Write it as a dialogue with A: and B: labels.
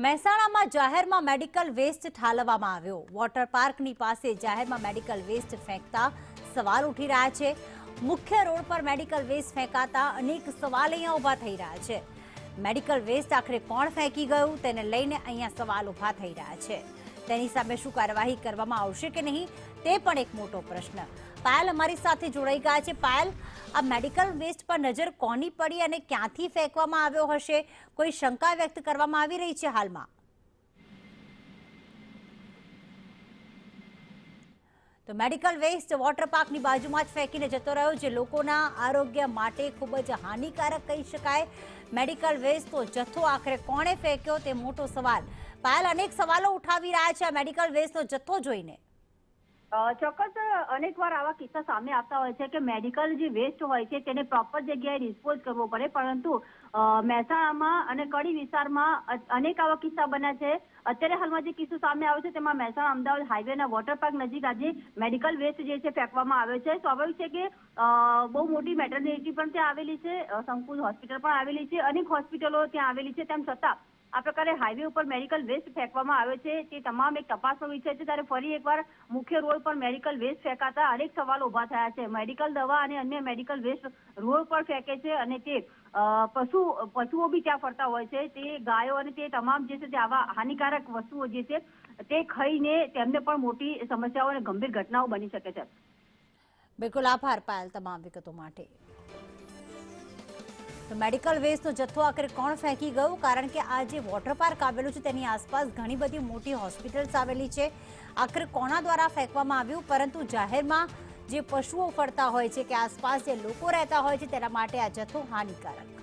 A: મહેસાણામાં જાહેરમાં medical waste ઠાલવવામાં આવ્યો। વોટર પાર્કની પાસે જાહેરમાં મેડિકલ વેસ્ટ ફેંકતા સવાલ ઉઠી રહ્યા છે। મુખ્ય રોડ પર મેડિકલ વેસ્ટ ફેંકાતા અનેક સવાલ અહીંયા ઊભા થઈ રહ્યા છે। મેડિકલ વેસ્ટ આખરે કોણ ફેંકી ગયું તેને લઈને અહીંયા સવાલ ઊભા થઈ રહ્યા છે। તેની સામે શું કાર્યવાહી કરવામાં આવશે કે નહીં તે પણ એક મોટો પ્રશ્ન। પાયલ અમારી સાથે જોડાઈ ગયા છે। પાયલ, આ મેડિકલ વેસ્ટ પર નજર કોની પડી અને ક્યાંથી ફેંકવામાં આવ્યો હશે? કોઈ શંકા વ્યક્ત કરવામાં આવી રહી છે હાલમાં? તો મેડિકલ વેસ્ટ વોટર પાર્કની બાજુમાં જ ફેંકીને જતો રહ્યો, જે લોકોના આરોગ્ય માટે ખૂબ જ હાનિકારક કહી શકાય। મેડિકલ વેસ્ટનો જથ્થો આખરે કોણે ફેંક્યો તે મોટો સવાલ। પાયલ, અનેક સવાલો ઉઠાવી રહ્યા છે આ મેડિકલ વેસ્ટનો જથ્થો જોઈને।
B: ચોક્કસ અનેકવાર આવા કિસ્સા સામે આવતા હોય છે કે મેડિકલ જે વેસ્ટ હોય છે તેને પ્રોપર જગ્યાએ ડિસ્પોઝ કરવો પડે, પરંતુ મહેસાણામાં અને કડી વિસ્તારમાં અનેક આવા કિસ્સા બન્યા છે। અત્યારે હાલમાં જે કિસ્સો સામે આવ્યો છે તેમાં મહેસાણા અમદાવાદ હાઈવેના વોટર પાર્ક નજીક આજે મેડિકલ વેસ્ટ જે છે ફેંકવામાં આવ્યો છે। સ્વાભાવિક છે કે બહુ મોટી મેટર્નિટી પણ ત્યાં આવેલી છે, સંકુલ હોસ્પિટલ પણ આવેલી છે, અનેક હોસ્પિટલો ત્યાં આવેલી છે, તેમ છતાં આ પ્રકારે હાઈવે ઉપર મેડિકલ વેસ્ટ ફેંકવામાં આવ્યો છે તે તમામ એક તપાસનો વિષય છે। ત્યારે ફરી એકવાર મુખ્ય રોડ પર મેડિકલ વેસ્ટ ફેંકાતા અનેક સવાલો ઉભા થયા છે। મેડિકલ દવા અને અન્ય મેડિકલ વેસ્ટ રોડ પર ફેંકે છે અને તે પશુઓ બી ત્યાં ફરતા હોય છે। તે ગાયો અને તે તમામ જે છે તે આવા હાનિકારક વસ્તુઓ જે છે તે ખાઈને તેમને પણ મોટી સમસ્યાઓ અને ગંભીર ઘટનાઓ બની શકે છે।
A: બિલકુલ, આભાર પાયલ તમામ વિગતો માટે। તો મેડિકલ વેસ્ટનો જથ્થો આખરે કોણ ફેંકી ગયું? કારણ કે આ જે વોટર પાર્ક આવેલું છે તેની આસપાસ ઘણી બધી મોટી હોસ્પિટલ્સ આવેલી છે। આખરે કોના દ્વારા ફેંકવામાં આવ્યું? પરંતુ જાહેરમાં જે પશુઓ ફરતા હોય છે કે આસપાસ જે લોકો રહેતા હોય છે તેના માટે આ જથ્થો હાનિકારક